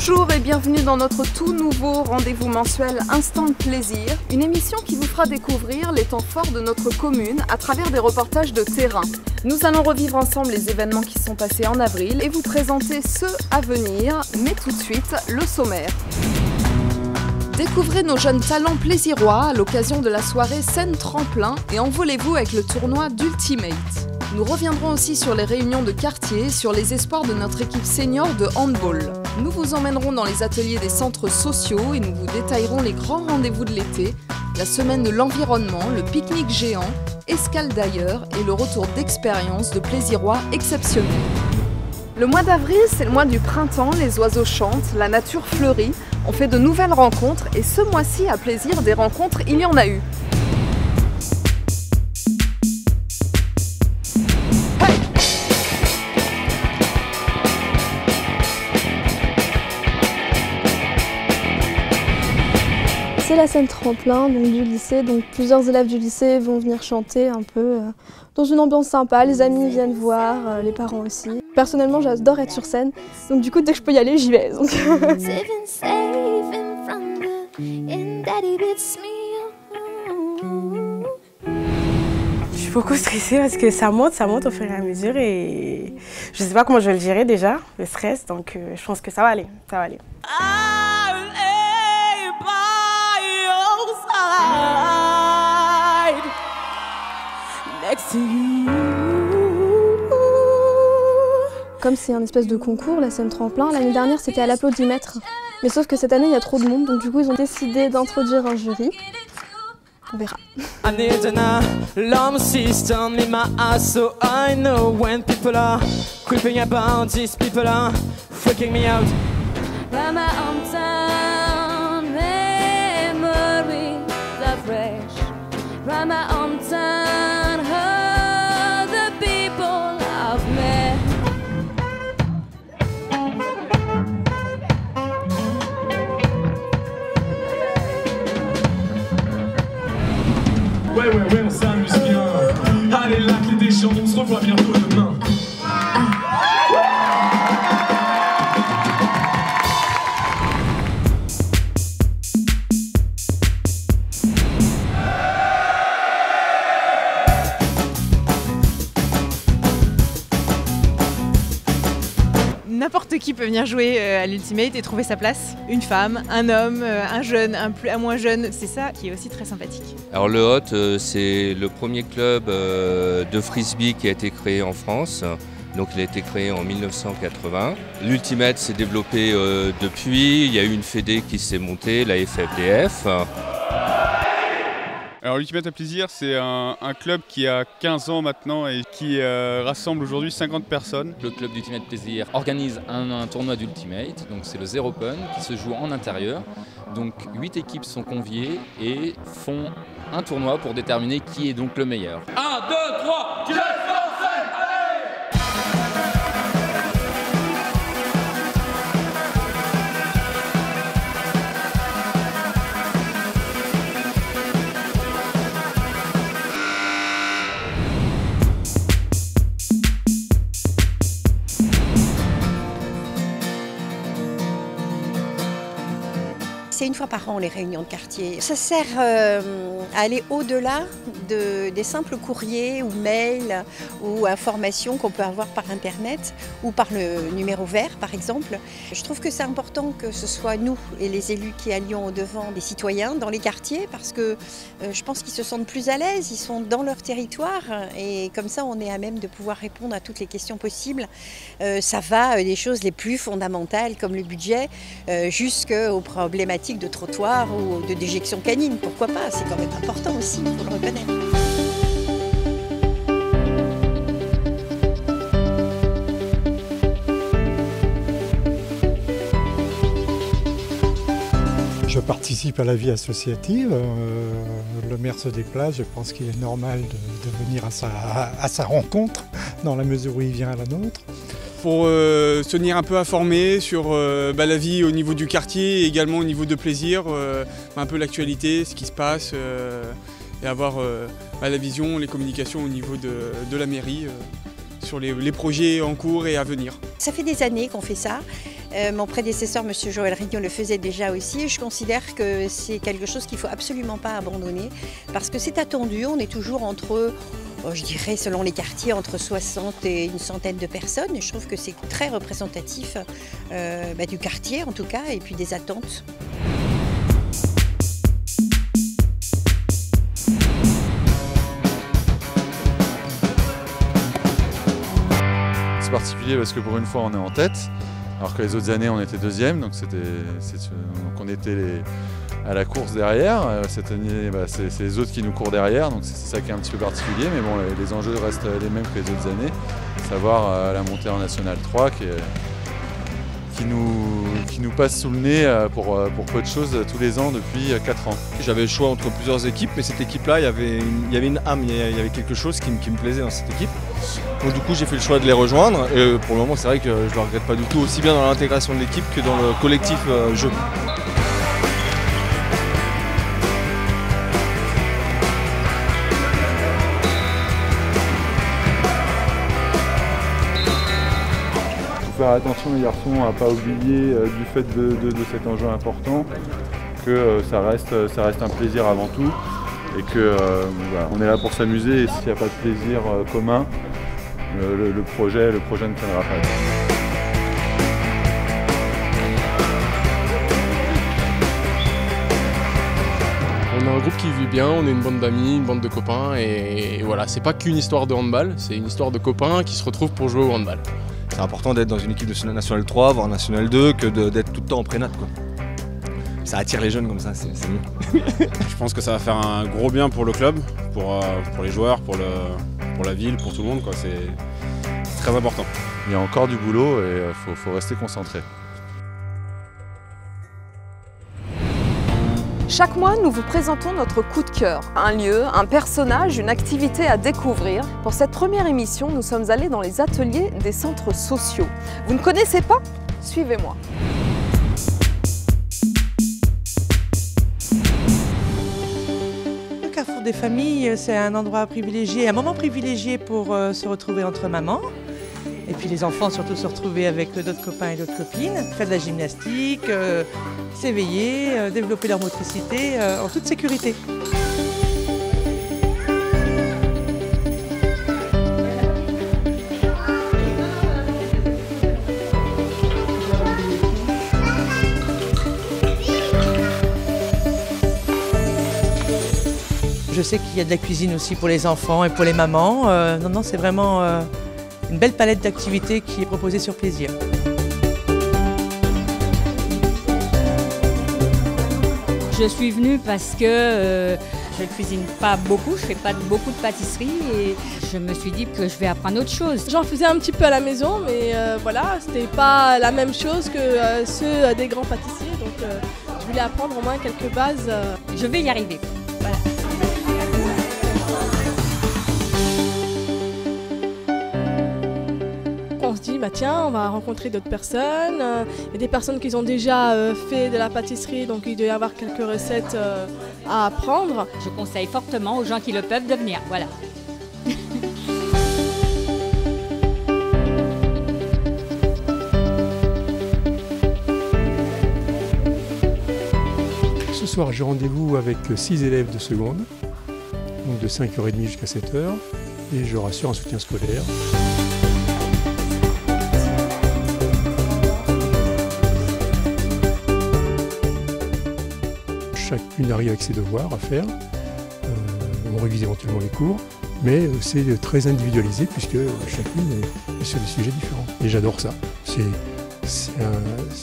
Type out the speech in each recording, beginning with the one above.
Bonjour et bienvenue dans notre tout nouveau rendez-vous mensuel Instant Plaisir, une émission qui vous fera découvrir les temps forts de notre commune à travers des reportages de terrain. Nous allons revivre ensemble les événements qui sont passés en avril et vous présenter ceux à venir, mais tout de suite, le sommaire. Découvrez nos jeunes talents plaisirois à l'occasion de la soirée Scène Tremplin et envolez-vous avec le tournoi d'Ultimate. Nous reviendrons aussi sur les réunions de quartier, sur les espoirs de notre équipe senior de handball. Nous vous emmènerons dans les ateliers des centres sociaux et nous vous détaillerons les grands rendez-vous de l'été, la semaine de l'environnement, le pique-nique géant, escale d'ailleurs et le retour d'expériences de plaisirois exceptionnels. Le mois d'avril, c'est le mois du printemps, les oiseaux chantent, la nature fleurit, on fait de nouvelles rencontres et ce mois-ci, à Plaisir, des rencontres, il y en a eu. C'est la scène tremplin donc du lycée, donc plusieurs élèves du lycée vont venir chanter un peu dans une ambiance sympa, les amis viennent voir, les parents aussi. Personnellement j'adore être sur scène, donc du coup dès que je peux y aller j'y vais. Donc. Je suis beaucoup stressée parce que ça monte au fur et à mesure et je sais pas comment je vais le gérer déjà, le stress, donc je pense que ça va aller, ça va aller. Comme c'est un espèce de concours, la scène tremplin, l'année dernière c'était à l'applaudimètre. Mais sauf que cette année il y a trop de monde, donc du coup ils ont décidé d'introduire un jury. On verra. Ouais, on s'amuse bien. Allez, la clé des gens, on se revoit bientôt demain. N'importe qui peut venir jouer à l'Ultimate et trouver sa place. Une femme, un homme, un jeune, un moins jeune, c'est ça qui est aussi très sympathique. Alors le HOT, c'est le premier club de frisbee qui a été créé en France. Donc il a été créé en 1980. L'Ultimate s'est développé depuis, il y a eu une fédé qui s'est montée, la FFDF. Alors l'Ultimate à Plaisir, c'est un club qui a 15 ans maintenant et qui rassemble aujourd'hui 50 personnes. Le club d'Ultimate Plaisir organise un tournoi d'Ultimate, donc c'est le Zero Pun qui se joue en intérieur. Donc 8 équipes sont conviées et font un tournoi pour déterminer qui est donc le meilleur. 1, 2, 3, tu laisses lancer, allez! C'est une fois par an les réunions de quartier. Ça sert à aller au-delà des simples courriers ou mails ou informations qu'on peut avoir par internet ou par le numéro vert par exemple. Je trouve que c'est important que ce soit nous et les élus qui allions au-devant des citoyens dans les quartiers parce que je pense qu'ils se sentent plus à l'aise, ils sont dans leur territoire et comme ça on est à même de pouvoir répondre à toutes les questions possibles. Ça va des choses les plus fondamentales comme le budget jusqu'aux problématiques de trottoir ou de déjection canine, pourquoi pas, c'est quand même important aussi, il faut le reconnaître. Je participe à la vie associative, le maire se déplace, je pense qu'il est normal de venir à sa rencontre dans la mesure où il vient à la nôtre. Pour se tenir un peu informé sur la vie au niveau du quartier et également au niveau de Plaisir, un peu l'actualité, ce qui se passe et avoir la vision, les communications au niveau de la mairie sur les projets en cours et à venir. Ça fait des années qu'on fait ça. Mon prédécesseur, M. Joël Rignot, le faisait déjà aussi. Et je considère que c'est quelque chose qu'il ne faut absolument pas abandonner parce que c'est attendu. On est toujours entre, je dirais, selon les quartiers, entre 60 et une centaine de personnes. Et je trouve que c'est très représentatif du quartier, en tout cas, et puis des attentes. C'est particulier parce que pour une fois on est en tête, alors que les autres années on était deuxième, donc on était à la course derrière. Cette année c'est les autres qui nous courent derrière, donc c'est ça qui est un petit peu particulier, mais bon les enjeux restent les mêmes que les autres années, savoir la montée en National 3 qui nous passe sous le nez pour peu de choses tous les ans depuis 4 ans. J'avais le choix entre plusieurs équipes, mais cette équipe-là, il y avait une âme, il y avait quelque chose qui me plaisait dans cette équipe. Donc du coup, j'ai fait le choix de les rejoindre. Et pour le moment, c'est vrai que je ne le regrette pas du tout, aussi bien dans l'intégration de l'équipe que dans le collectif jeu. Faire attention les garçons à ne pas oublier du fait de cet enjeu important que ça reste un plaisir avant tout et que voilà, on est là pour s'amuser et s'il n'y a pas de plaisir commun, le projet ne tiendra pas. On a un groupe qui vit bien, on est une bande d'amis, une bande de copains et voilà, c'est pas qu'une histoire de handball, c'est une histoire de copains qui se retrouvent pour jouer au handball. C'est important d'être dans une équipe de National 3, voire National 2, que d'être tout le temps en prénat, quoi. Ça attire les jeunes comme ça, c'est mieux. Je pense que ça va faire un gros bien pour le club, pour les joueurs, pour la ville, pour tout le monde, quoi. C'est très important. Il y a encore du boulot et faut rester concentré. Chaque mois, nous vous présentons notre coup de cœur. Un lieu, un personnage, une activité à découvrir. Pour cette première émission, nous sommes allés dans les ateliers des centres sociaux. Vous ne connaissez pas? Suivez-moi. Le Carrefour des familles, c'est un endroit privilégié, un moment privilégié pour se retrouver entre mamans. Et puis les enfants surtout se retrouver avec d'autres copains et d'autres copines, faire de la gymnastique, s'éveiller, développer leur motricité en toute sécurité. Je sais qu'il y a de la cuisine aussi pour les enfants et pour les mamans. Non, c'est vraiment une belle palette d'activités qui est proposée sur plaisir. Je suis venue parce que je ne cuisine pas beaucoup, je ne fais pas beaucoup de pâtisserie et je me suis dit que je vais apprendre autre chose. J'en faisais un petit peu à la maison, mais voilà, c'était pas la même chose que ceux des grands pâtissiers, donc je voulais apprendre au moins quelques bases. Je vais y arriver. Voilà. On se dit, bah tiens, on va rencontrer d'autres personnes. Il y a des personnes qui ont déjà fait de la pâtisserie, donc il doit y avoir quelques recettes à apprendre. Je conseille fortement aux gens qui le peuvent de venir. Voilà. Ce soir, j'ai rendez-vous avec 6 élèves de seconde, donc de 5h30 jusqu'à 7h, et je rassure un soutien scolaire. Chacune arrive avec ses devoirs à faire, on révise éventuellement les cours, mais c'est très individualisé puisque chacune est sur des sujets différents. Et j'adore ça, c'est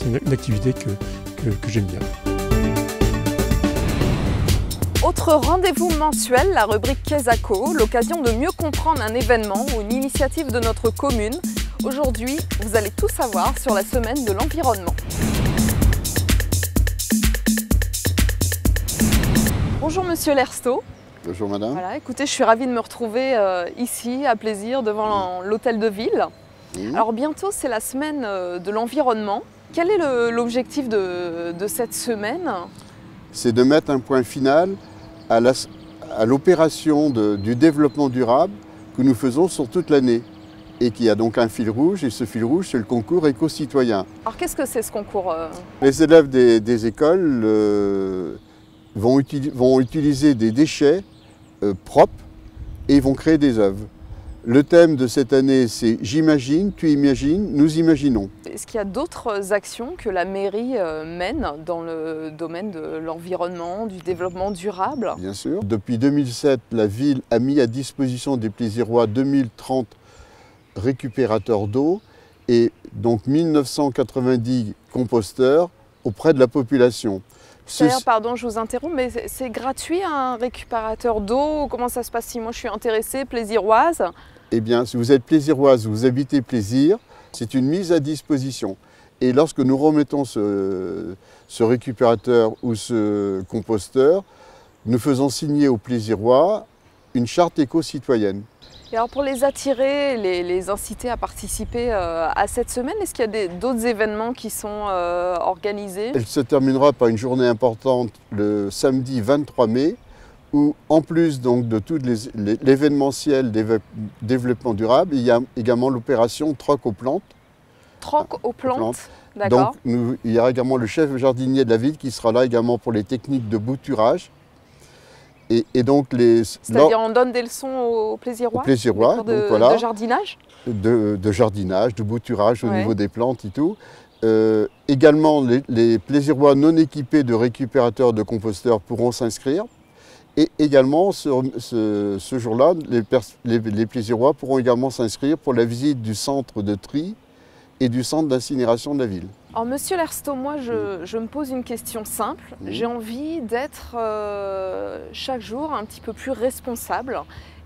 une activité que j'aime bien. Autre rendez-vous mensuel, la rubrique Quesaco, l'occasion de mieux comprendre un événement ou une initiative de notre commune. Aujourd'hui, vous allez tout savoir sur la semaine de l'environnement. Bonjour Monsieur Lersteau. Bonjour Madame. Voilà, écoutez, je suis ravie de me retrouver ici, à Plaisir, devant l'hôtel de ville. Alors bientôt, c'est la semaine de l'environnement. Quel est l'objectif de cette semaine? C'est de mettre un point final à l'opération du développement durable que nous faisons sur toute l'année. et qui a donc un fil rouge, et ce fil rouge, c'est le concours éco-citoyen. Alors qu'est-ce que c'est ce concours Les élèves des écoles vont utiliser des déchets propres et vont créer des œuvres. Le thème de cette année, c'est « J'imagine, tu imagines, nous imaginons ». Est-ce qu'il y a d'autres actions que la mairie mène dans le domaine de l'environnement, du développement durable? Bien sûr. Depuis 2007, la ville a mis à disposition des Plaisirois 2030 récupérateurs d'eau et donc 1990 composteurs auprès de la population. Pardon, je vous interromps, mais c'est gratuit un récupérateur d'eau? Comment ça se passe si moi je suis intéressée, plaisiroise? Eh bien, si vous êtes plaisiroise, vous habitez Plaisir, c'est une mise à disposition. Et lorsque nous remettons ce récupérateur ou ce composteur, nous faisons signer aux Plaisirois une charte éco-citoyenne. Et alors pour les attirer, les inciter à participer à cette semaine, est-ce qu'il y a d'autres événements qui sont organisés? Elle se terminera par une journée importante le samedi 23 mai, où en plus donc, de tout l'événementiel développement durable, il y a également l'opération Troc aux plantes. Troc aux plantes, d'accord. Donc il y aura également le chef jardinier de la ville qui sera là également pour les techniques de bouturage. C'est-à-dire on donne des leçons aux Plaisirois? Aux Plaisirois, donc voilà. De jardinage? De jardinage, de bouturage au niveau des plantes et tout. Également, les Plaisirois non équipés de récupérateurs de composteurs pourront s'inscrire. Et également, ce jour-là, les Plaisirois pourront également s'inscrire pour la visite du centre de tri et du centre d'incinération de la ville. Alors Monsieur Lerstaud, moi je me pose une question simple. J'ai envie d'être chaque jour un petit peu plus responsable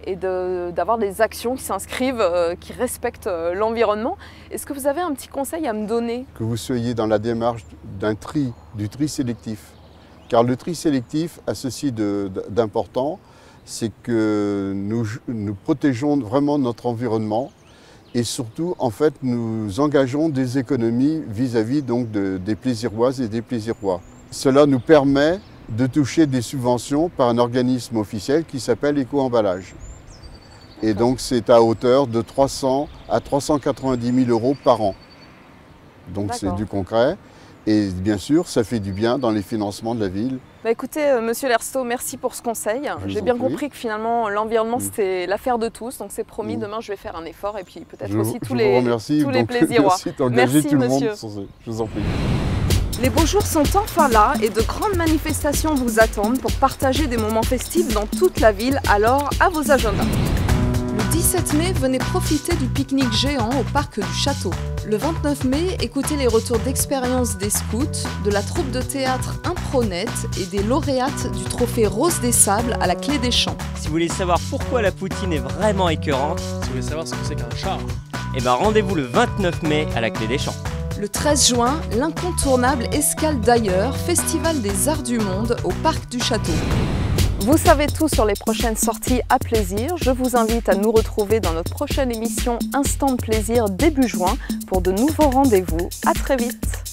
et d'avoir des actions qui s'inscrivent, qui respectent l'environnement. Est-ce que vous avez un petit conseil à me donner? Que vous soyez dans la démarche du tri sélectif. Car le tri sélectif a ceci d'important, c'est que nous protégeons vraiment notre environnement. Et surtout, en fait, nous engageons des économies vis-à-vis donc des Plaisiroises et des Plaisirois. Cela nous permet de toucher des subventions par un organisme officiel qui s'appelle Éco-emballage. Et donc, c'est à hauteur de 300 à 390 000 € par an. Donc, c'est du concret. Et bien sûr, ça fait du bien dans les financements de la ville. Bah écoutez, Monsieur Lerstaud, merci pour ce conseil. J'ai bien compris que finalement, l'environnement, c'était l'affaire de tous. Donc c'est promis, demain, je vais faire un effort. Et puis peut-être aussi tous les Plaisirois. Merci tout le monde. Je vous en prie. Les beaux jours sont enfin là et de grandes manifestations vous attendent pour partager des moments festifs dans toute la ville. Alors, à vos agendas. Le 17 mai, venez profiter du pique-nique géant au parc du Château. Le 29 mai, écoutez les retours d'expérience des scouts, de la troupe de théâtre Impronet et des lauréates du trophée Rose des Sables à la Clé des Champs. Si vous voulez savoir pourquoi la poutine est vraiment écœurante, si vous voulez savoir ce que c'est qu'un char, eh ben rendez-vous le 29 mai à la Clé des Champs. Le 13 juin, l'incontournable Escale d'ailleurs, festival des arts du monde au parc du Château. Vous savez tout sur les prochaines sorties à Plaisir. Je vous invite à nous retrouver dans notre prochaine émission Instant de Plaisir début juin pour de nouveaux rendez-vous. À très vite.